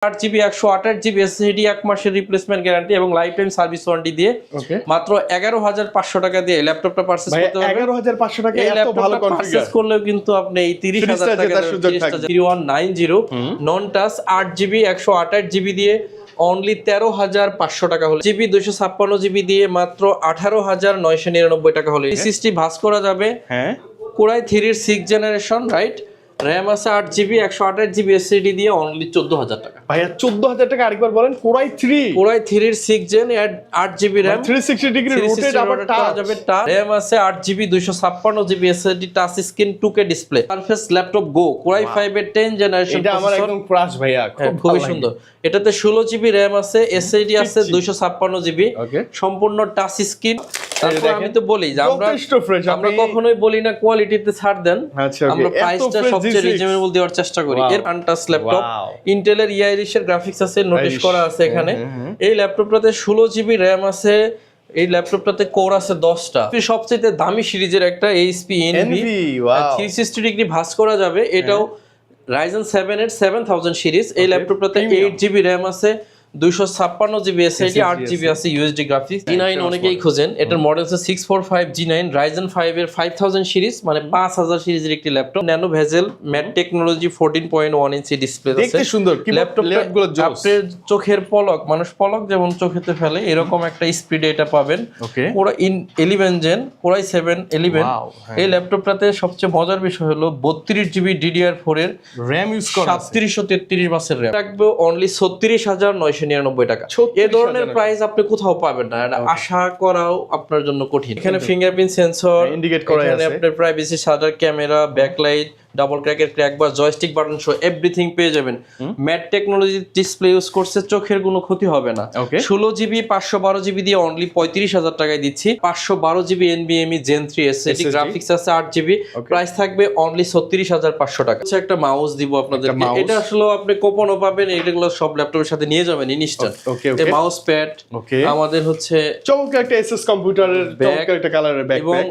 8GB 128GB SSD 1 মাসের replacement guarantee এবং life time service warranty দিয়ে মাত্র 11500 টাকা দিয়ে ল্যাপটপটা পারচেজ করতে পারবেন। 11500 টাকা এত ভালো কনফিগার পারচেজ করলেও কিন্তু আপনি এই 30000 টাকা 3190 নন টাচ 8GB 128GB দিয়ে অনলি 13500 টাকা হলে জিবি 256GB দিয়ে মাত্র 18999 টাকা হলে এসএসডি ভাস করা যাবে। হ্যাঁ, কোরাই 3 এর 6 জেনারেশন রাইট, র‍্যাম আছে 8GB 128GB এসএসডি দিয়ে অনলি 14000 টাকা। ভাইয়া 14000 টাকা আরেকবার বলেন। কোরাই 3 এর 6 gen 8GB RAM 360 degree rotate আবার টাচ যাবে। র‍্যাম আছে 8GB 256GB SSD touch screen 2K display Surface Laptop Go core i 5 এর 10 জেনারেশন। এটা আমার একদম ক্রাশ ভাইয়া, খুব সুন্দর। এটাতে 16GB র‍্যাম আছে, এসএসডি আছে 256GB, সম্পূর্ণ টাচ স্ক্রিন। তারপর আমি তো বলি যে আমরা কখনোই বলি না কোয়ালিটিতে ছাড় দেন, আমরা প্রাইসটা সবচেয়ে রিজনেবল দেওয়ার চেষ্টা করি। এর আনটাচ ল্যাপটপ ইন্টেলের ইআইরিশ এর গ্রাফিক্স আছে, নোটিশ করা আছে এখানে। এই ল্যাপটপটাতে 16GB র‍্যাম আছে, এই ল্যাপটপটাতে কোর আছে 10টা। সবচেয়ে দামি সিরিজের একটা এইচপি এনভি 360 ডিগ্রি ভাঁজ করা যাবে। এটাও Ryzen 7 এর 7000 সিরিজ। এই ল্যাপটপটাতে 8GB র‍্যাম আছে, 256GB এসএসডি, 8GB আছে ইউএসডি গ্রাফিক্স। G9 অনেকেই খোঁজেন, এটার মডেল হচ্ছে 645 G9 Ryzen 5 এর 5000 সিরিজ, মানে 5000 সিরিজের একটি laptop. Nano bezel mat technology 14.1 inch display আছে। দেখতে সুন্দর ল্যাপটপগুলো জোস। আপনার চোখের পলক, মানুষ পলক যেমন চোখেতে ফেলে এরকম একটা স্পিডে এটা পাবেন। পুরো 11 জেন কোরাই 711। এই ল্যাপটপটাতে সবচেয়ে মজার বিষয় হলো 32GB DDR4 এর র‍্যাম ইউজ করা আছে, 3733 বাসের র‍্যাম রাখবে অনলি 36999 টাকা। এই ধরনের প্রাইস আপনি কোথাও পাবেন না, এটা আশা করাও আপনার জন্য কঠিন। এখানে ফিঙ্গারপ্রিন্ট সেন্সর ইন্ডিকেট করা আছে, আপনার privacy shutter, camera, backlight, double ক্র্যাকের ক্র্যাক বার, জয়স্টিক বাটন সহ এভরিথিং পেয়ে যাবেন। ম্যাট টেকনোলজি ডিসপ্লে ইউজ করছে, চোখের কোনো ক্ষতি হবে না। 16GB 512GB দিয়ে অনলি 35000 টাকায় দিচ্ছি। 512GB NVMe Gen 3 SSD, graphics আছে 8GB, প্রাইস থাকবে অনলি 36500 টাকা। আচ্ছা, একটা মাউস দিব আপনাদেরকে, এটা আসলে আপনি কুপনও পাবেন, এগুলো সব ল্যাপটপের সাথে নিয়ে যাবেন ইনস্ট্যান্ট। এই মাউস প্যাড আমাদের হচ্ছে চমৎকার একটা এসএস কম্পিউটারের চমৎকার একটা কালারের ব্যাকপ্যাক,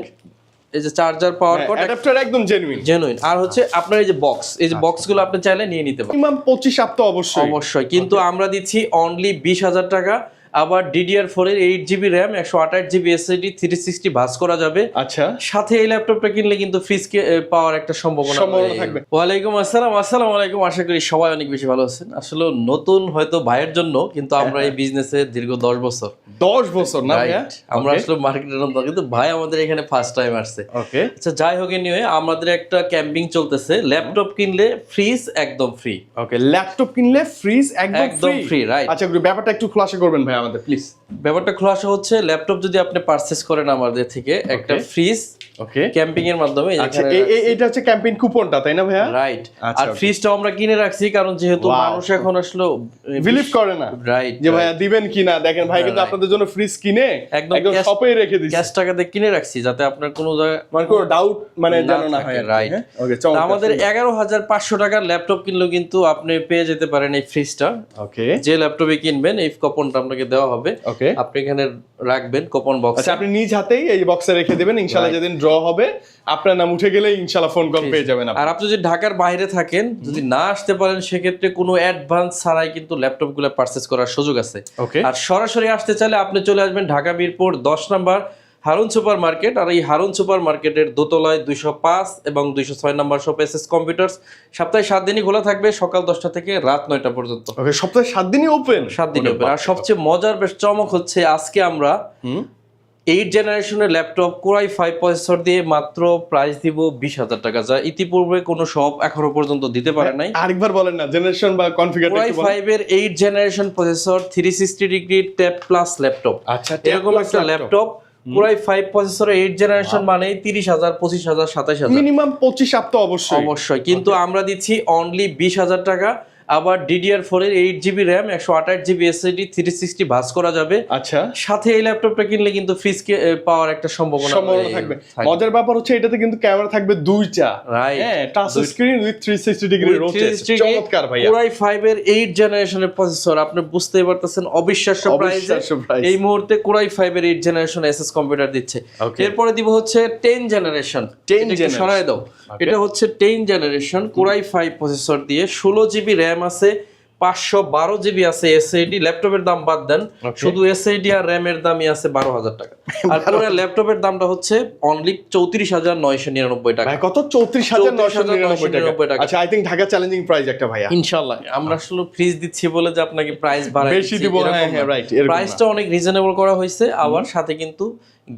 এই যে চার্জার পাওয়ার কর্ড অ্যাডাপ্টার একদম জেনুইন। আর হচ্ছে আপনার এই যে বক্স, এই যে বক্সগুলো আপনি চাইলে নিয়ে নিতে পারেন। মিনিমাম 25 সপ্তাহ অবশ্যই, কিন্তু আমরা দিচ্ছি অনলি 20000 টাকা। আবার DDR4 এর 8GB র‍্যাম 128GB এসএসডি 360 ভাঁজ করা যাবে। আচ্ছা, সাথে এই ল্যাপটপটা কিনলে কিন্তু ফ্রিজ পাওয়ার একটা সম্ভাবনা থাকবে। ওয়ালাইকুম আসসালাম। আসসালামু আলাইকুম। আশা করি সবাই অনেক বেশি ভালো আছেন। আসলে নতুন হয়তো ভাইয়ের জন্য, কিন্তু আমরা এই বিজনেসে দীর্ঘ 10 বছর না ভাইয়া, আমরা আসলে মার্কেটের নতুন, কিন্তু ভাই আমাদের এখানে ফার্স্ট টাইম আসছে। আচ্ছা, যাই হোক, নিয়ে আমাদের একটা ক্যাম্পিং চলতেছে, ল্যাপটপ কিনলে ফ্রিজ একদম ফ্রি। ল্যাপটপ কিনলে ফ্রিজ একদম ফ্রি, রাইট? আচ্ছা, ব্যাপারটা একটু খোলাসা করবেন ভাই আমাদের প্লিজ। ব্যাপারটা খোলাসা হচ্ছে, ল্যাপটপ যদি আপনি পারচেজ করেন আমাদের থেকে, একটা ফ্রিজ ক্যাম্পিং এর মাধ্যমে, এটা হচ্ছে ক্যাম্পেইন কুপনটা, তাই না ভাইয়া? রাইট। আর ফ্রিজটাও আমরা কিনে রাখছি, কারণ যেহেতু মানুষ এখন আসলে বিলিভ করে না, রাইট, যে ভাইয়া দিবেন কিনা। দেখেন ভাই কিন্তু আপনাদের জন্য ফ্রিজ কিনে একদম শপে রেখে দিয়েছে, ক্যাশ টাকা দিয়ে কিনে রাখছি, যাতে আপনার কোনো কোনো ডাউট যেন না হয়। রাইট। আমাদের 11500 টাকার ল্যাপটপ কিনলেও কিন্তু আপনি পেয়ে যেতে পারেন এই ফ্রিজটা। যে ল্যাপটপে কিনবেন এই কুপনটা আপনাকে দেওয়া হবে, আপনি এখানে রাখবেন কুপন বক্স। আচ্ছা, আপনি নিজ হাতেই এই বক্সে রেখে দিবেন, ইনশাআল্লাহ যেদিন ড্র হবে আপনার নাম উঠে গেলে ইনশাআল্লাহ ফোন কল পেয়ে যাবেন। আর আপনি যদি ঢাকার বাইরে থাকেন, যদি না আসতে পারেন, সেক্ষেত্রে কোনো অ্যাডভান্স ছাড়াই কিন্তু ল্যাপটপগুলো পারচেজ করার সুযোগ আছে। আর সরাসরি আসতে চাইলে আপনি চলে আসবেন ঢাকা মিরপুর 10 নম্বর হারুন সুপার মার্কেট। আর এই হারুন সুপার মার্কেটের দোতলায় 205 এবং 206 নম্বর শপ এসএস কম্পিউটার্স। সপ্তাহে 7 দিনই খোলা থাকবে, সকাল 10টা থেকে রাত 9টা পর্যন্ত। সপ্তাহে 7 দিনই ওপেন, 7 দিনই ওপেন। আর সবচেয়ে মজার বেশ চমক হচ্ছে, আজকে আমরা 8 জেনারেশনের ল্যাপটপ কোরাই 5 প্রসেসর দিয়ে মাত্র প্রাইস দিব 20000 টাকা, যা ইতিপূর্বে কোনো শপ এখনো পর্যন্ত দিতে পারে নাই। আরেকবার বলেন না, জেনারেশন বা কনফিগার। কোরাই 5 এর 8 generation processor 360 degree tab plus laptop. আচ্ছা, এরকম একটা ল্যাপটপ কোরাই 5 প্রসেসরে 8 জেনারেশন মানে 30000, 25000, 27000, মিনিমাম 25 সপ্তাহ অবশ্যই। কিন্তু আমরা দিচ্ছি অনলি 20000 টাকা। আবার DDR4 এর 8GB র‍্যাম 128GB এসএসডি 360 ভাঁজ করা যাবে। আচ্ছা, সাথে এই ল্যাপটপটা কিনলে কিন্তু ফ্রিজ পাওয়ার একটা সম্ভাবনা থাকবে। মজার ব্যাপার হচ্ছে, এটাতে কিন্তু ক্যামেরা থাকবে 2টা, right? Touch screen with 360 degree rotate, চমৎকার ভাইয়া। কোরাই 5 এর 8 জেনারেশনের প্রসেসর, আপনি বুঝতেই পারতেছেন অবিশ্বাস্য প্রাইসে এই মুহূর্তে কোরাই 5 এর 8 জেনারেশন এসএস কম্পিউটার দিচ্ছে। এরপরে দিব হচ্ছে 10 জেনারেশন। সরাই দাও, এটা হচ্ছে 10 জেনারেশন কোরাই 5 প্রসেসর দিয়ে 16GB র‍্যাম আছে, 512 জিবি আছে এসএসডি, ল্যাপটপের দাম বাদ দেন, শুধু এসএসডি আর র‍্যাম এর দামই আছে 12,000 টাকা। আর পুরো ল্যাপটপের দামটা হচ্ছে অনলি 34,999 টাকা। কত? 34,999 টাকা। আচ্ছা, I thing Dhaka challenging price একটা ভাইয়া। ইনশাআল্লাহ আমরা আসলে ফ্রিজ দিচ্ছি বলে যে আপনাকে প্রাইস বাড়াই বেশি দিব। হ্যাঁ রাইট, প্রাইসটা অনেক রিজনেবল করা হয়েছে, আবার সাথে কিন্তু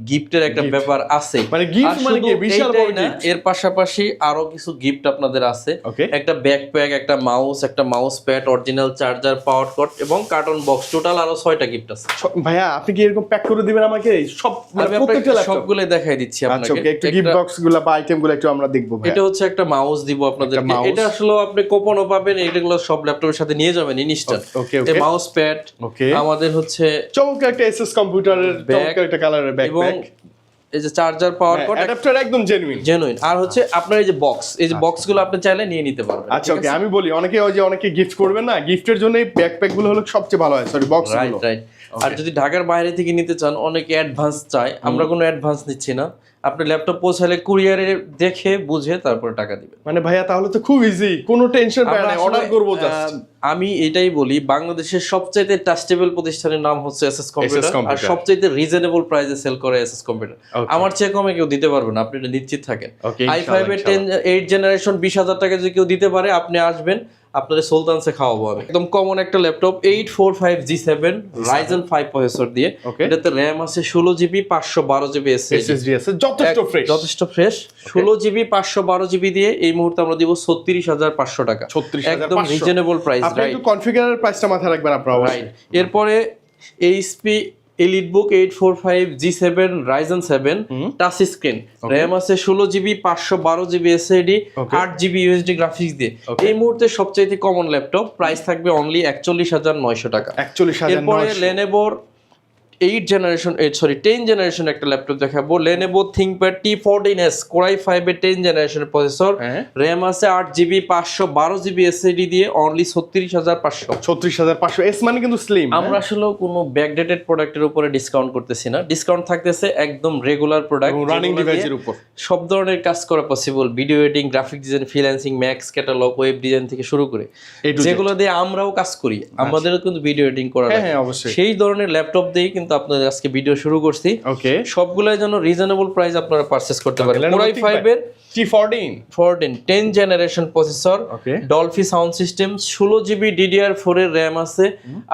গিফটের একটা ব্যাপার আছে। মানে গিফট মানে কি বিশাল বড় গিফট। এর পাশাপাশি আরো কিছু গিফট আপনাদের আছে, একটা ব্যাকপ্যাক, একটা মাউস, একটা মাউস প্যাড, অরিজিনাল চার্জার, পাওয়ার কট এবং কার্টন বক্স, টোটাল আরো 6টা গিফট আছে। ভাইয়া আপনি কি এরকম প্যাক করে দিবেন আমাকে? সব মানে প্রত্যেকটা ল্যাপটপ সবগুলো দেখাই দিচ্ছি আপনাকে। আচ্ছা, ওকে, একটু গিফট বক্সগুলো বা আইটেমগুলো একটু আমরা দেখব ভাই। এটা হচ্ছে একটা মাউস দিব আপনাদেরকে, এটা আসলে আপনি কুপনও পাবেন, এগুলো সব ল্যাপটপের সাথে নিয়ে যাবেন ইনস্ট্যান্ট। এই মাউস প্যাড, আমাদের হচ্ছে চমৎকার একটা এসএস কম্পিউটারের চমৎকার একটা কালারের ব্যাকপ্যাক, এই যে চার্জার, পাওয়ার কট, অ্যাডাপ্টার একদম জেনুইন। আর হচ্ছে আপনার এই যে বক্স, এই যে বক্সগুলো আপনি চাইলে নিয়ে নিতে পারবেন। আচ্ছা, ওকে, আমি বলি অনেকে গিফট করবেন না, গিফটের জন্য এই ব্যাকপ্যাক গুলো হলো সবচেয়ে ভালো হয়, সরি বক্সগুলো। রাইট। আর যদি ঢাকার বাইরে থেকে নিতে চান, অনেকে অ্যাডভান্স চায়, আমরা কোনো অ্যাডভান্স নিচ্ছি না। আপনি ল্যাপটপ পৌঁছালে কুরিয়ারে দেখে বুঝে তারপরে টাকা দিবেন। মানে ভাইয়া তাহলে তো খুব ইজি, কোনো টেনশন পায় না, অর্ডার করব জাস্ট। আমি এটাই বলি, বাংলাদেশের সবচাইতে ট্রাস্টেবল প্রতিষ্ঠানের নাম হচ্ছে এসএস কম্পিউটার, আর সবচাইতে রিজনেবল প্রাইসে সেল করে এসএস কম্পিউটার। আমার চেয়ে কমে কেউ দিতে পারবে না, আপনি এটা নিশ্চিত থাকেন। i5 এর 8 জেনারেশন 20,000 টাকা যদি কেউ দিতে পারে, আপনি আসবেন, আপনাদের সুলতানসে খাওয়াবো আমি। একদম কমন একটা ল্যাপটপ, 845G7 Ryzen 5 প্রসেসর দিয়ে। এটাতে র‍্যাম আছে 16 জিবি, 512 জিবি এসএসডি আছে, যথেষ্ট ফ্রেশ। 16 জিবি 512 জিবি দিয়ে এই মুহূর্তে আমরা দিব 36,500 টাকা, একদম রিজনেবল প্রাইস। আপনি একটু কনফিগারের প্রাইসটা মাথায় রাখবেন আপনারা অবশ্যই। এরপরে HP EliteBook 845G7 Ryzen 7 touch screen, RAM আছে 16 GB, 512 GB SSD, 8 GB USD graphics দিয়ে। এই মুহূর্তে সবচেয়ে কমন ল্যাপটপ, প্রাইস থাকবে অনলি 41,900 টাকা। 41,900। এরপরে Lenovoর 10 জেনারেশন একটা ল্যাপটপ দেখাবো, Lenovo ThinkPad T14s Core i5 এর 10 জেনারেশনের প্রসেসর, র‍্যাম আছে 8 জিবি, 512 জিবি এসএসডি দিয়ে অনলি 36,500। 36,500 এস মানে কিন্তু স্লিম। আমরা আসলে কোনো ব্যাকডেটেড প্রোডাক্টের উপরে ডিসকাউন্ট করতেছি না, ডিসকাউন্ট থাকতেছে একদম রেগুলার প্রোডাক্ট, রানিং ডিভাইসের উপর সব ধরনের কাজ করা possible. Video editing, graphic design, freelancing, max catalogue, web design থেকে শুরু করে যেগুলো দিয়ে আমরাও কাজ করি, আমাদেরও কিন্তু ভিডিও এডিটিং করা লাগে, সেই ধরনের ল্যাপটপ দিয়ে কিন্তু আপনাদের আজকে ভিডিও শুরু করছি। ওকে, সবগুলোর জন্য রিজনেবল প্রাইস আপনারা পারচেজ করতে পারেন। Core i5 এর T14 10 generation processor, ডলফি sound system, 16 GB DDR4 এর র‍্যাম আছে,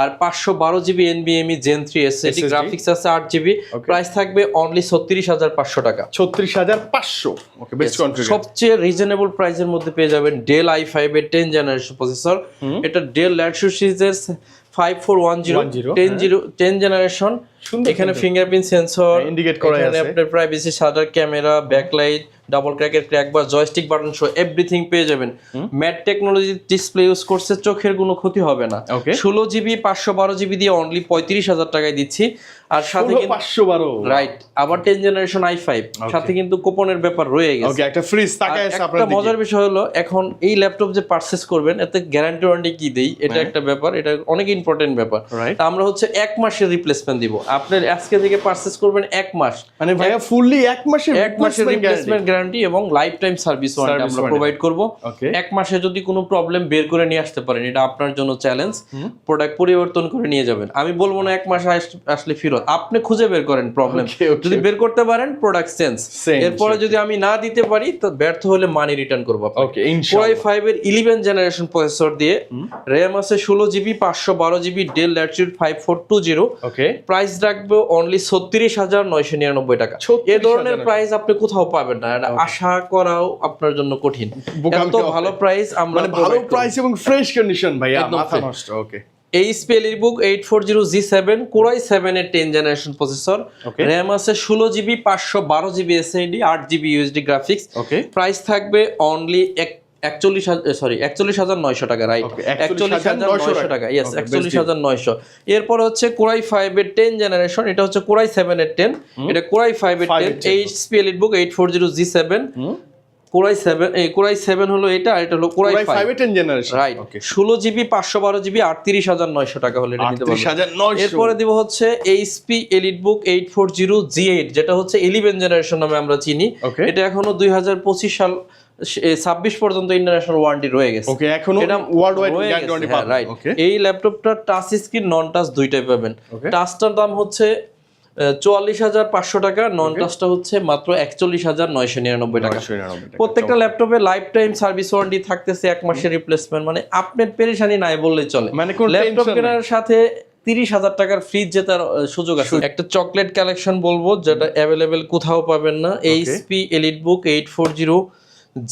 আর 512 GB NVMe Gen 3 SSD, graphics আছে 8 জিবি, প্রাইস থাকবে অনলি 36,500 টাকা। 36,500। ওকে, বেস্ট কনফিগার। সবচেয়ে রিজনেবল প্রাইসের মধ্যে পেয়ে যাবেন ডেল i5 এর 10 জেনারেশন প্রসেসর, এটা ডেল ল্যাটিটিউড সিরিজের 5410 10 জেনারেশন। এখানে ফিঙ্গারপ্রিন্ট সেন্সর ইন্ডিকেট করা আছে, আপনার privacy shutter, camera, backlight, double ক্র্যাকের ক্র্যাক বার, জয়স্টিক বাটন সহ এভরিথিং পেয়ে যাবেন। ম্যাট টেকনোলজি ডিসপ্লে ইউজ করছে, চোখের কোনো ক্ষতি হবে না। 16 জিবি 512 জিবি দিয়ে অনলি 35,000 টাকায় দিচ্ছি। আর সাথে 512 রাইট, আবার 10 জেনারেশন i5 সাথে কিন্তু কুপনের ব্যাপার রয়ে গেছে। ওকে, একটা ফ্রিজ তাকায় আছে আপনাদের দিকে। মজার বিষয় হলো, এখন এই ল্যাপটপ যে পারচেজ করবেন, এতে গ্যারান্টি ওয়ারেন্টি কি দেই, এটা একটা ব্যাপার, এটা অনেক ইম্পর্টেন্ট ব্যাপার। আমরা হচ্ছে 1 মাসের রিপ্লেসমেন্ট দিব। আপনি আজকে থেকে পারচেজ করবেন 1 মাস, মানে ভাইয়া ফুললি 1 মাসের রিপ্লেসমেন্ট গ্যারান্টি এবং লাইফ টাইম সার্ভিস ওয়ারেন্টি আমরা প্রোভাইড করব। 1 মাসে যদি কোনো প্রবলেম বের করে নিয়ে আসতে পারেন, এটা আপনার জন্য চ্যালেঞ্জ, প্রোডাক্ট পরিবর্তন করে নিয়ে যাবেন। আমি বলবো না 1 মাস আসলে ফেরত, আপনি খুঁজে বের করেন প্রবলেম, যদি বের করতে পারেন প্রোডাক্ট চেঞ্জ। এরপরে যদি আমি না দিতে পারি, তো ব্যর্থ হলে মানি রিটার্ন করব। ওকে, ইনশাআল্লাহ। Core i5 এর 11 জেনারেশন প্রসেসর দিয়ে, র‍্যাম আছে 16 জিবি, 512 জিবি, ডেল ল্যাটিটিউড 5420। ওকে, প্রাইস রাখবে অনলি 36,999 টাকা। এই ধরনের প্রাইস আপনি কোথাও পাবেন না, এটা আশা করাও আপনার জন্য কঠিন। এত ভালো প্রাইস আমরা, মানে ভালো প্রাইস এবং ফ্রেশ কন্ডিশন ভাইয়া, মাথা নষ্ট। ওকে, HP EliteBook 840G7 Core i7 এর 10 জেনারেশন প্রসেসর, র‍্যাম আছে 16 GB, 512 GB SSD, 8 GB USD graphics. Price থাকবে অনলি 41,900 টাকা, রাইট? 41,900 টাকা, ইয়েস, 41,900। এরপর হচ্ছে Core i5 এর 10 জেনারেশন, এটা হচ্ছে Core i7 এর 10, এটা Core i5 এর 10 HP EliteBook 840G7 কোরাই 7 হলো এটা, আর এটা হলো core i 5 10 generation, right. 16GB 512GB 38900 টাকা হলে এটা নিতে পারবেন। 38900। এরপরে দিব হচ্ছে HP EliteBook 840 G8, যেটা হচ্ছে 11 জেনারেশন নামে আমরা চিনি। এটা এখনো 2025 সাল 26 পর্যন্ত ইন্টারন্যাশনাল ওয়ারেন্টি রয়ে গেছে। ওকে, এখনো ওয়ার্ল্ড ওয়াইড গ্যারান্টি পাবেন, রাইট। এই ল্যাপটপটা টাচ স্ক্রিন নন টাচ দুইটাই পাবেন। টাচটার দাম হচ্ছে 44,500 টাকা, নন টাচটা হচ্ছে মাত্র 41,999 টাকা। প্রত্যেকটা ল্যাপটপে লাইফ টাইম সার্ভিস ওয়ারেন্টি থাকতেছে, 1 মাসের রিপ্লেসমেন্ট, মানে আপনার পেরেশানি নাই বললেই চলে। মানে কোন ল্যাপটপ কেনার সাথে 30,000 টাকার ফ্রিজ জেতার সুযোগ আছে। একটা চকলেট কালেকশন বলবো যেটা অ্যাভেলেবেল কোথাও পাবেন না। HP EliteBook 840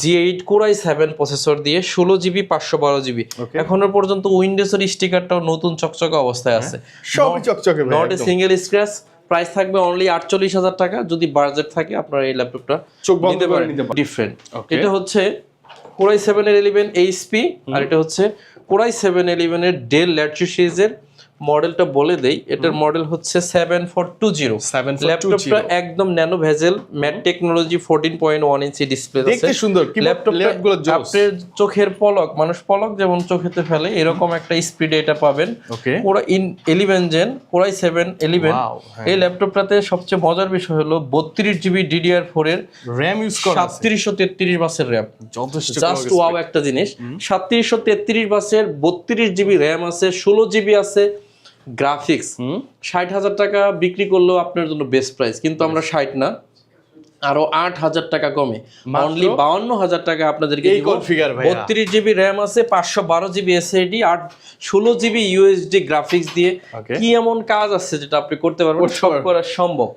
G8 core i 7 processor দিয়ে 16GB 512GB। এখনো পর্যন্ত উইন্ডোজের স্টিকারটাও নতুন চকচকে অবস্থায় আছে, সবই চকচকে, not a single scratch. Price থাকবে অনলি 48,000 টাকা। যদি বাজেট থাকে আপনারা এই ল্যাপটপটা নিতে পারেন। ডিফারেন্ট, এটা হচ্ছে কোরাই 7-11 HP, আর এটা হচ্ছে কোরাই 7-11 এর ডেল ল্যাটিটিউড সিরিজের মডেলটা বলে দেই। এটার মডেল হচ্ছে 7420। ল্যাপটপটা একদম nano bezel mat technology 14.1 inch display আছে, দেখতে সুন্দর। ল্যাপটপগুলো আপনার চোখের পলক, মানুষ পলক যেমন চোখেতে ফেলে এরকম একটা স্পিডে এটা পাবেন। পুরো 11 জেন কোরাই 7-11। এই ল্যাপটপটাতে সবচেয়ে মজার বিষয় হলো 32GB DDR4 এর র‍্যাম ইউজ করা আছে, 3733 বাসের র‍্যাম। যথেষ্ট জাস্ট ওয়াও একটা জিনিস। 3733 বাসের 32GB র‍্যাম আছে, 16GB আছে গ্রাফিক্স। 60,000 টাকা বিক্রি করলেও আপনার জন্য বেস্ট প্রাইস, কিন্তু আমরা 60 না, আরো 8,000 টাকা কমে অনলি 52,000 টাকা আপনাদেরকে দিব। 32GB র‍্যাম আছে, 512GB SSD, আর 16GB USD গ্রাফিক্স দিয়ে কি এমন কাজ আছে যেটা আপনি করতে পারবেন, সব করা সম্ভব।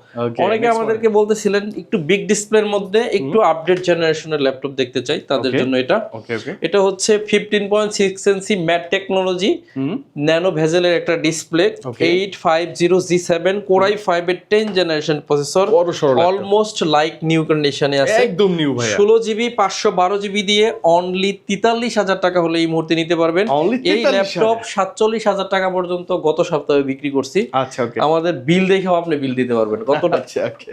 অনেকে আমাদেরকে বলতেছিলেন একটু বিগ ডিসপ্লের মধ্যে একটু আপডেট জেনারেশনের ল্যাপটপ দেখতে চাই, তাদের জন্য এটা। এটা হচ্ছে 15.6 ইঞ্চি ম্যাট টেকনোলজি ন্যানো ভেজেলের একটা ডিসপ্লে, 850G7 কোরাই 5 এর 10 generation processor, almost like new কন্ডিশনে আছে, একদম নিউ ভাই। 16GB 512GB দিয়ে অনলি 43,000 টাকা হলে এই মুহূর্তে নিতে পারবেন। এই ল্যাপটপ 47,000 টাকা পর্যন্ত গত সপ্তাহে বিক্রি করছি। আচ্ছা, ওকে, আমাদের বিল দেখেও আপনি বিল দিতে পারবেন কতটা। আচ্ছা, ওকে,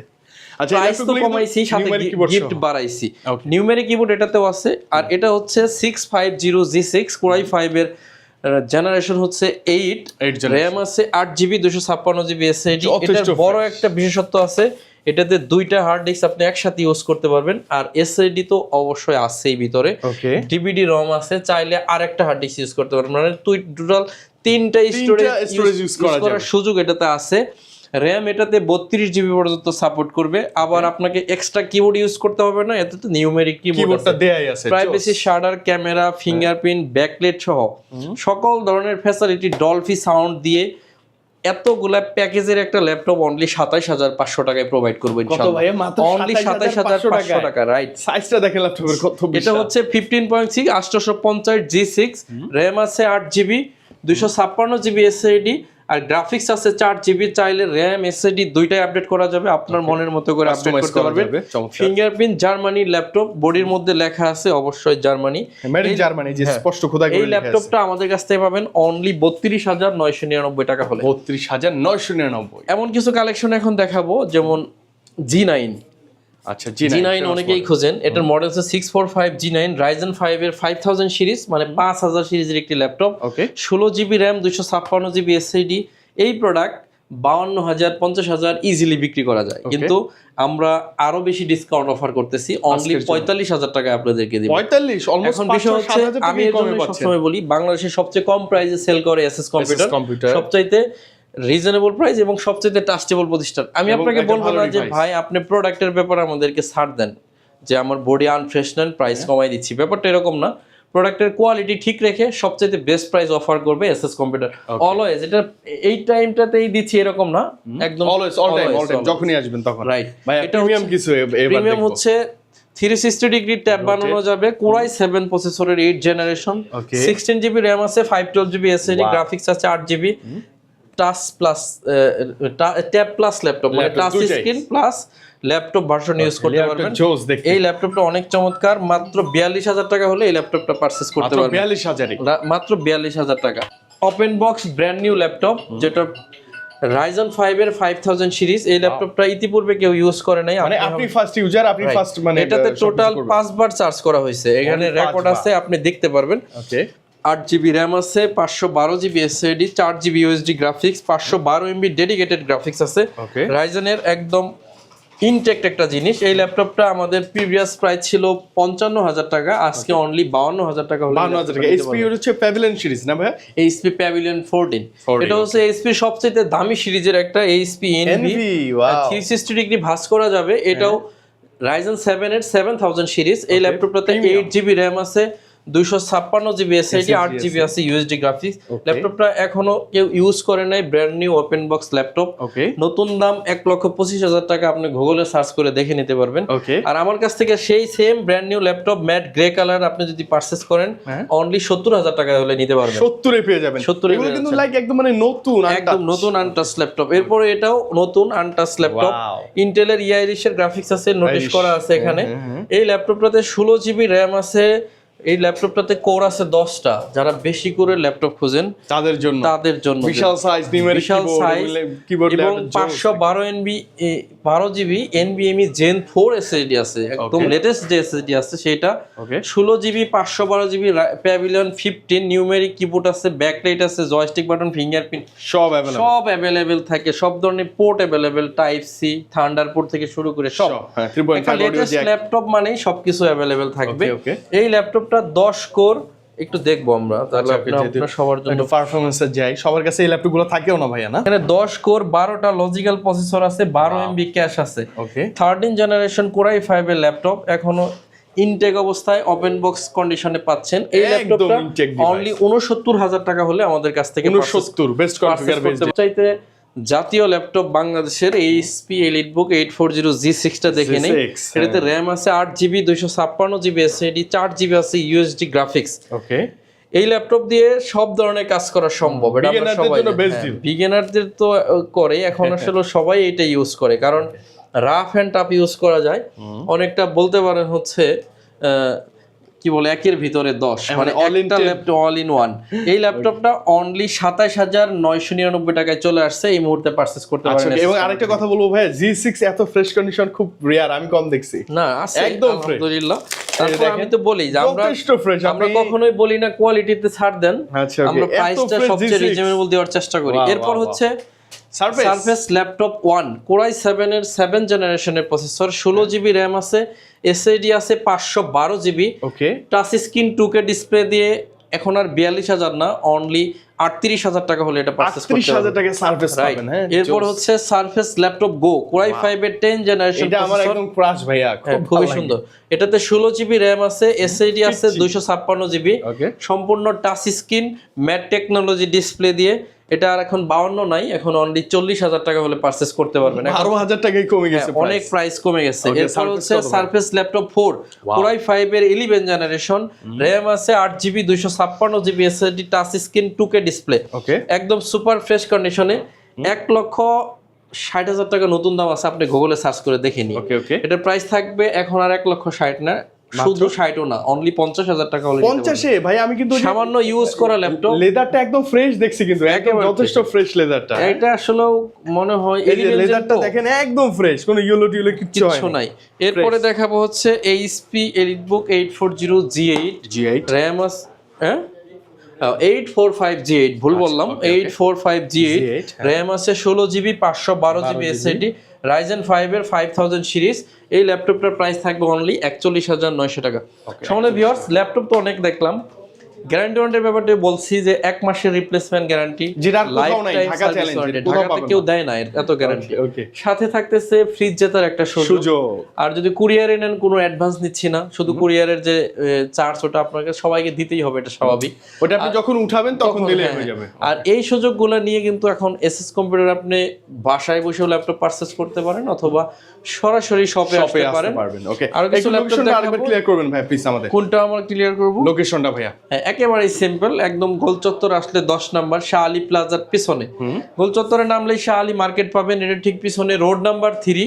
প্রাইস তো কমাইছি, সাথে গিফট বাড়াইছি। নিউমেরিক কিবোর্ড এটাতেও আছে, আর এটা হচ্ছে 650G6 কোরাই 5 এর জেনারেশন হচ্ছে 8, র‍্যাম আছে 8GB 256GB SSD। এটার বড় একটা বিশেষত্ব আছে, এটাতে দুইটা হার্ড ডিস্ক আপনি একসাথে ইউজ করতে পারবেন, আর SSD তো অবশ্যই আছেই ভিতরে, DVD ROM আছে, চাইলে আরেকটা হার্ড ডিস্ক ইউজ করতে পারবেন, মানে টোটাল 3টা স্টোরেজ ইউজ করার সুযোগ এটাতে আছে। র‍্যাম এটাতে 32GB পর্যন্ত সাপোর্ট করবে, আবার আপনাকে এক্সট্রা কিবোর্ড ইউজ করতে হবে না, এতে তো নিউমেরিক কিবোর্ডটা দেয়াই আছে। Privacy shutter, camera, fingerprint, backlight সহ সকল ধরনের ফ্যাসিলিটি, ডলফি সাউন্ড দিয়ে এতগুলা প্যাকেজের একটা ল্যাপটপ অনলি 27,500 টাকায় প্রোভাইড করব ইনশাআল্লাহ। অনলি 27,500 টাকা, রাইট। সাইজটা দেখেন ল্যাপটপের কত বিশাল। এটা হচ্ছে 15.6 850 G6, র‍্যাম আছে 8GB 256GB SSD, আর গ্রাফিক্স আছে 4GB। চাইলে র‍্যাম SSD দুইটাই আপডেট করা যাবে, আপনার মনের মতো করে আপডেট করতে পারবেন। ফিঙ্গারপ্রিন্ট জার্মানি ল্যাপটপ, বডির মধ্যে লেখা আছে অবশ্যই জার্মানি, মেড ইন জার্মানি, যে স্পষ্ট খোদাই করে এই ল্যাপটপটা আমাদের কাছ থেকে পাবেন অনলি 32,999 টাকা হলে। 32,999। এমন কিছু কালেকশন এখন দেখাবো, যেমন G9। আচ্ছা, G9 অনেকেই খোঁজেন। এটার মডেল হচ্ছে 645 G9 Ryzen 5 এর 5000 সিরিজ, মানে 5000 সিরিজের একটি laptop. 16GB RAM 256GB SSD। এই প্রোডাক্ট 52,000 50,000 ইজিলি বিক্রি করা যায়, কিন্তু আমরা আরো বেশি ডিসকাউন্ট অফার করতেছি, অনলি 45,000 টাকা আপনাদেরকে দিব। 45 অলমোস্ট। এখন বিষয় হচ্ছে, আমি এর জন্য সবসময় বলি বাংলাদেশের সবচেয়ে কম প্রাইসে সেল করে এসএস কম্পিউটার, সবচাইতে রিজনেবল প্রাইস এবং সবচেয়ে ট্রাস্টেবল প্রতিষ্ঠান। আমি আপনাকে বলবো না যে ভাই আপনি প্রোডাক্টের ব্যাপারে আমাদেরকে ছাড় দেন, যে আমার বডি আনফ্রেশ নেন প্রাইস কমাই দিচ্ছি, ব্যাপারটা এরকম না। প্রোডাক্টের কোয়ালিটি ঠিক রেখে সবচেয়ে বেস্ট প্রাইস অফার করবে এসএস কম্পিউটার অলওয়েজ। এটা এই টাইমটাতেই দিচ্ছি এরকম না, একদম অলওয়েজ, অল টাইম, যখনই আসবেন তখন, রাইট। ভাই এটা প্রিমিয়াম কিছু, প্রিমিয়াম হচ্ছে 360 ডিগ্রি ট্যাব বানানো যাবে, কোরাই 7 প্রসেসরের 8 জেনারেশন, 16GB র‍্যাম আছে, 512GB SSD, গ্রাফিক্স আছে 8GB, touch plus tab plus laptop, মানে touch screen plus laptop version use করতে পারবেন। এই ল্যাপটপটা অনেক চমৎকার, মাত্র 42,000 টাকা হলে এই ল্যাপটপটা পারচেজ করতে পারবেন। মাত্র 42,000 টাকা। Open box brand new laptop, যেটা Ryzen 5 এর 5000 সিরিজ। এই ল্যাপটপটা ইতিপূর্বে কেউ ইউজ করে নাই, মানে আপনি ফার্স্ট ইউজার, আপনি ফার্স্ট, মানে এটাতে টোটাল 5 বার চার্জ করা হয়েছে, এখানে রেকর্ড আছে, আপনি দেখতে পারবেন। ওকে, 8GB RAM আছে, 512GB SSD, 4GB USD graphics, 512 MB dedicated graphics আছে। Ryzen এর একদম ইনটেক্ট একটা জিনিস। এই ল্যাপটপটা আমাদের প্রিভিয়াস প্রাইস ছিল 55,000 টাকা, আজকে অনলি 52,000 টাকা হলো। 52,000 টাকা। এইচপি এর হচ্ছে প্যাভিলিয়ন সিরিজ না ভাই? এইচপি প্যাভিলিয়ন 14 এটা হচ্ছে এইচপি সবচেয়ে দামি সিরিজের একটা, এইচপি এনভি 360 ডিগ্রি ভাঁজ করা যাবে। এটাও Ryzen 7 এর 7000 সিরিজ। এই ল্যাপটপটাতে 8GB RAM আছে, 256GB SSD, 8GB আছে ইউএসডি গ্রাফিক্স। ল্যাপটপটা এখনো কেউ ইউজ করে নাই, brand new open box laptop. নতুন দাম 1,25,000 টাকা, আপনি গুগলে সার্চ করে দেখে নিতে পারবেন। আর আমার কাছ থেকে সেই same brand new laptop mat grey colour আপনি যদি পারচেজ করেন অনলি 70,000 টাকা হলে নিতে পারবেন। 70 এ পেয়ে যাবেন। 70 এ কিন্তু লাইক একদম মানে নতুন, একদম নতুন আনটাচ ল্যাপটপ। এরপরে এটাও নতুন আনটাচ ল্যাপটপ, ইন্টেলের ইআইরিশ এর গ্রাফিক্স আছে, নোটিশ করা আছে এখানে। এই ল্যাপটপটাতে 16GB RAM আছে। এই ল্যাপটপটাতে কোর আছে 10টা। যারা বেশি করে ল্যাপটপ খুঁজেন তাদের জন্য বিশাল সাইজ, বিশাল সাইজ এবং 512 NVMe Gen 4 SSD আছে, একদম লেটেস্ট যে SSD আছে সেটা। 16GB 512GB pavilion 15 numeric keyboard আছে, ব্যাকলাইট আছে, জয়স্টিক বাটন, ফিঙ্গারপ্রিন্ট সব অ্যাভেলেবেল থাকে। সব ধরনের পোর্ট অ্যাভেলেবেল, টাইপ সি, থান্ডারপোর্ট থেকে শুরু করে সব। লেটেস্ট ল্যাপটপ মানেই সবকিছু অ্যাভেলেবেল থাকবে। এই ল্যাপটপটা 10 কোর একটু দেখবো আমরা, তাহলে আপনারা সবার জন্য পারফরম্যান্সে যাই। সবার কাছে এই ল্যাপটপগুলো থাকেও না ভাইয়া না? এখানে 10 কোর 12টা লজিক্যাল প্রসেসর আছে, 12 MB ক্যাশ আছে। 13 জেনারেশন Core i5 এর ল্যাপটপ, এখনো ইনটেক অবস্থায় ওপেন বক্স কন্ডিশনে পাচ্ছেন। এই ল্যাপটপটা অনলি 69,000 টাকা হলে আমাদের কাছ থেকে 69 বেস্ট কনফিগার বেস্ট চাইতে জাতীয় ল্যাপটপ বাংলাদেশের এইচপি এলিটবুক 840G6 টা দেখে নেই। এটাতে RAM আছে 8GB, 256GB SSD, 4GB আছে ইউএসডি গ্রাফিক্স। এই ল্যাপটপ দিয়ে সব ধরনের কাজ করা সম্ভব। এটা আমরা সবাই বিগিনারদের তো করে, এখন আসলে সবাই এটা ইউজ করে, কারণ রাফ এন্ড টাফ ইউজ করা যায়। অনেকটা বলতে পারেন হচ্ছে কি বলে একের ভিতরে 10, মানে একটা ল্যাপটপ অল ইন ওয়ান। এই ল্যাপটপটা অনলি 27,999 টাকায় চলে আসছে, এই মুহূর্তে পারচেজ করতে পারেন। এবং আরেকটা কথা বলবো ভাই, G6 এত ফ্রেশ কন্ডিশন খুব রেয়ার, আমি কম দেখছি। না আছে একদম আলহামদুলিল্লাহ। তারপর আমি তো বলি যে আমরা কখনোই বলি না কোয়ালিটিতে ছাড় দেন, আমরা প্রাইসটা সবচেয়ে রিজনেবল দেওয়ার চেষ্টা করি। এরপর হচ্ছে সারফেস ল্যাপটপ 1 Core i7 এর 7 জেনারেশনের প্রসেসর, 16GB RAM আছে, SSD আছে 512GB। Touch screen 2K display দিয়ে এখন আর 42,000 না, অনলি 38,000 টাকা হলে এটা পারচেজ করতে পারবেন। 38,000 টাকা সারফেস পাবেন। হ্যাঁ, এরপর হচ্ছে সারফেস ল্যাপটপ গো Core i5 এর 10 জেনারেশন। এটা আমার একদম ক্রাশ ভাইয়া, খুবই সুন্দর। এটাতে 16GB RAM আছে, SSD আছে 256GB, সম্পূর্ণ touch screen mat technology display দিয়ে। এটা আর এখন 52 নাই, এখন অনলি 40,000 টাকা হলে পারচেজ করতে পারবেন। 12,000 টাকাই কমে গেছে, অনেক প্রাইস কমে গেছে। এরপর হচ্ছে সারফেস ল্যাপটপ 4 Core i5 এর 11 জেনারেশন, RAM আছে 8GB, 256GB SSD, touch screen 2K display, একদম সুপার ফ্রেশ কন্ডিশনে। 1,60,000 টাকা নতুন দাম আছে, আপনি গুগলে সার্চ করে দেখে নিন। এটার প্রাইস থাকবে এখন আর 1,60,000 না, শুধু 60ও না, অনলি 50,000 টাকা হলে 50 এ ভাই। আমি কিন্তু সামান্য ইউজ করা ল্যাপটপ, লেদারটা একদম ফ্রেশ দেখছি, কিন্তু একদম যথেষ্ট ফ্রেশ লেদারটা। এটা আসলে মনে হয় এই যে লেদারটা দেখেন একদম ফ্রেশ, কোনো ইয়েলো টিউলো কিছু নাই। এরপরে দেখাবো হচ্ছে এইচপি এলিটবুক 840G8 RAM আছে, হ্যাঁ 845G8 ভুল বললাম, 845G8 RAM আছে, 16GB, 512GB SSD, Ryzen 5 এর 5000 সিরিজ। এই ল্যাপটপটার প্রাইস থাকবে অনলি 41,900 টাকা। সামনে ভিউয়ার্স, ল্যাপটপ তো অনেক দেখলাম, গ্যারান্টি ওয়ারেন্টির ব্যাপারটা বলছি যে 1 মাসের রিপ্লেসমেন্ট গ্যারান্টি, যেটা কোথাও নাই, ঢাকা চ্যালেঞ্জ, ঢাকাতে কেউ দেয় না এত গ্যারান্টি। সাথে থাকতেছে ফ্রিজ জেতার একটা সুযোগ। আর যদি কুরিয়ারে নেন, কোনো অ্যাডভান্স নিচ্ছি না, শুধু কুরিয়ারের যে চার্জ ওটা আপনাকে সবাইকে দিতেই হবে, এটা স্বাভাবিক। ওটা আপনি যখন উঠাবেন তখন দিলেই হয়ে যাবে। আর এই সুযোগগুলো নিয়ে কিন্তু এখন এসএস কম্পিউটার আপনি বাসায় বসেও ল্যাপটপ পারচেজ করতে পারেন, অথবা সরাসরি শপে আসতে পারেন। ওকে, আর কিছু ল্যাপটপ আরেকবার ক্লিয়ার করবেন ভাই প্লিজ আমাদের। কোনটা আমরা ক্লিয়ার করব? লোকেশনটা ভাইয়া একেবারেই সিম্পল, একদম গোলচত্বর আসলে 10 নাম্বার শাহ আলী প্লাজার পিছনে। গোলচত্বরে নামলেই শাহ আলী মার্কেট পাবেন, এটা ঠিক পিছনে রোড নাম্বার 3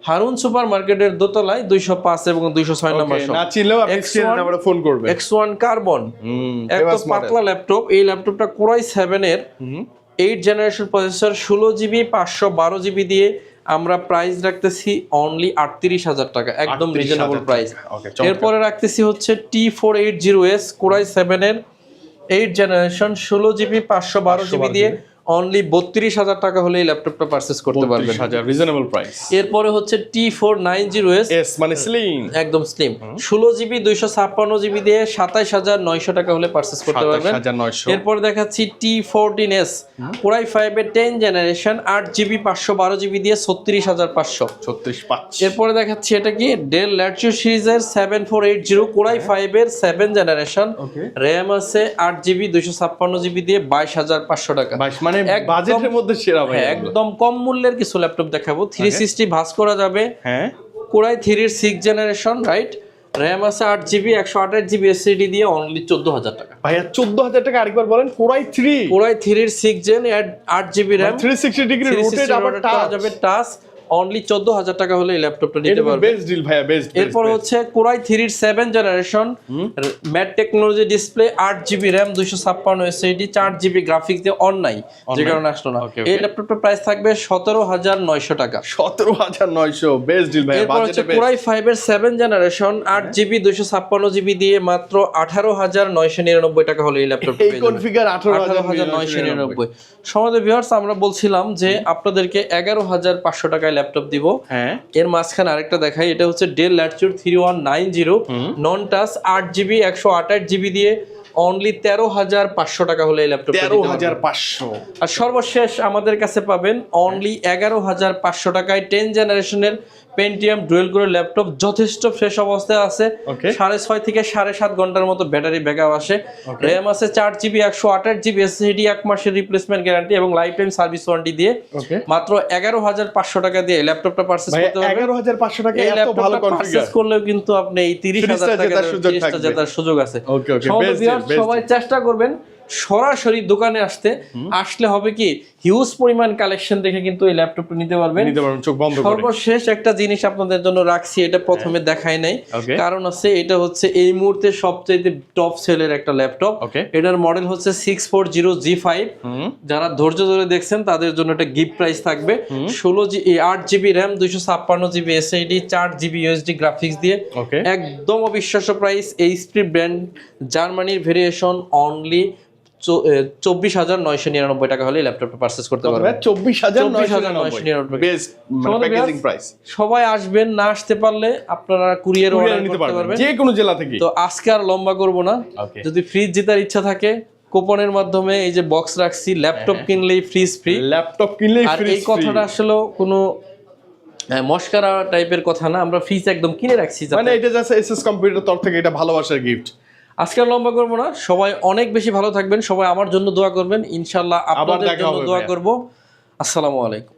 হারুন সুপার মার্কেটের দোতলায় 205 এবং 206 নাম্বার শপ। না চিনলেও আপনি স্ক্রিনে নাম্বারে ফোন করবেন। X1 কার্বন, এত পাতলা ল্যাপটপ। এই ল্যাপটপটা Core i7 এর 8 জেনারেশন প্রসেসর 16GB 512GB দিয়ে আমরা প্রাইস রাখতেছি অনলি 38,000 টাকা, একদম রিজনেবল প্রাইস। এরপরে রাখতেছি হচ্ছে T480S Core i7 এর 8 জেনারেশন 16GB 512GB দিয়ে অনলি 32,000 টাকা হলে এই ল্যাপটপটা পারচেজ করতে পারবেন, রিজনেবল প্রাইস। এরপরে হচ্ছে T490S মানে স্লিম, একদম স্লিম 16GB 256GB দিয়ে 27,900 টাকা হলে পারচেজ করতে পারবেন। এরপর দেখাচ্ছি T14S Core i5 এর 10 জেনারেশন 8GB 512GB দিয়ে 36,500। এরপরে দেখাচ্ছি এটা কি ডেল ল্যাটিটিউড সিরিজের 7480 Core i5 এর 7 জেনারেশন, র‍্যাম আছে 8GB 256GB দিয়ে 22,500 টাকা। মানে বাজেটের মধ্যে সেরা ভাই, একদম কম মূল্যের কিছু ল্যাপটপ দেখাবো। 360 ভাঁজ করা যাবে, হ্যাঁ Core i3 এর 6 জেনারেশন, রাইট, র‍্যাম আছে 8GB 128GB এসএসডি দিয়ে অনলি 14,000 টাকা। ভাইয়া 14,000 টাকা, আরেকবার বলেন। Core i3 এর 6 gen 8GB RAM, 360 degree rotate আবার করা যাবে টাচ, অনলি 14,000 টাকা হলে এই ল্যাপটপটা নিতে পারবেন। বেস্ট ডিল ভাইয়া, বেস্ট। এরপর হচ্ছে Core i3 এর 7 generation mat technology display 8GB RAM 256 SSD 4GB graphics দিয়ে অনলাইন, যে কারণে আসলো না। এই ল্যাপটপটার প্রাইস থাকবে 17,900 টাকা। 17,900, বেস্ট ডিল ভাইয়া, বাজেটে বেস্ট। Core i5 এর 7 জেনারেশন 8GB 256GB দিয়ে মাত্র 18,999 টাকা হলে এই ল্যাপটপটা পেয়ে যাবেন। কনফিগার 18,999। সমাদর ভিউয়ার্স, আমরা বলছিলাম যে আপনাদেরকে 11,500 টাকায় ল্যাপটপ দিব, হ্যাঁ। এর মাঝখানে আরেকটা দেখাই, এটা হচ্ছে ডেল ল্যাটিটিউড 3190 নন টাচ 8GB 128GB দিয়ে অনলি 13,500 টাকা হলে এই ল্যাপটপ 13,500। আর সর্বশেষ আমাদের কাছে পাবেন অনলি 11,500 টাকায় 10 জেনারেশনের পেন্টিয়াম ডুয়েল কোরের ল্যাপটপ, যথেষ্ট ফ্রেশ অবস্থায় আছে, 6.5 থেকে 7.5 ঘন্টার মতো ব্যাটারি ব্যাকআপ আসে, র‍্যাম আছে 4GB 128GB এসএসডি, 1 মাসের রিপ্লেসমেন্ট গ্যারান্টি এবং লাইফ টাইম সার্ভিস ওয়ারেন্টি দিয়ে মাত্র 11,500 টাকা দিয়ে এই ল্যাপটপটা পারচেজ করতে পারবেন। 11,500 টাকা এত ভালো কনফিগার পারচেজ করলেও কিন্তু আপনি এই 30,000 টাকার জেতার সুযোগ আছে। সবাই চেষ্টা করবেন সরাসরি দোকানে আসলে হবে কি হিউজ পরিমাণ কালেকশন দেখে কিন্তু এই ল্যাপটপটা নিতে পারবেন, চোখ বন্ধ করে। সর্বশেষ একটা জিনিস আপনাদের জন্য রাখছি, এটা প্রথমে দেখাই নাই, কারণ আছে এটা হচ্ছে এই মুহূর্তে সবচেয়ে টপ সেলের একটা ল্যাপটপ। এটার মডেল হচ্ছে 640G5। যারা ধৈর্য ধরে দেখছেন তাদের জন্য একটা গিফট প্রাইস থাকবে 8GB RAM 256GB SSD 4GB USD graphics দিয়ে, একদম অবিশ্বাস্য প্রাইস। এইচপি ব্র্যান্ড, জার্মানির ভেরিয়েশন, অনলি 24,999 টাকা হলে ল্যাপটপটা পারচেজ করতে পারবেন। 24,999 বেস্ট প্যাকেজিং প্রাইস। সবাই আসবেন, না আসতে পারলে আপনারা কুরিয়ার অর্ডার করতে পারবেন যে কোনো জেলা থেকে। তো আজকে আর লম্বা করব না, যদি ফ্রিজ জেতার ইচ্ছা থাকে কুপনের মাধ্যমে এই যে বক্স রাখছি, ল্যাপটপ কিনলেই ফ্রিজ ফ্রি, ল্যাপটপ কিনলেই ফ্রি। এই কথাটা আসলে কোনো মস্কারা টাইপের কথা না, আমরা ফ্রিজ একদম কিনে রাখছি, মানে এটা জাস্ট এসএস কম্পিউটার তরফ থেকে এটা ভালোবাসার গিফট। আজকে লম্বা করবো না, সবাই অনেক বেশি ভালো থাকবেন, সবাই আমার জন্য দোয়া করবেন, ইনশাআল্লাহ আপনাদের জন্য দোয়া করব। আসসালামু আলাইকুম।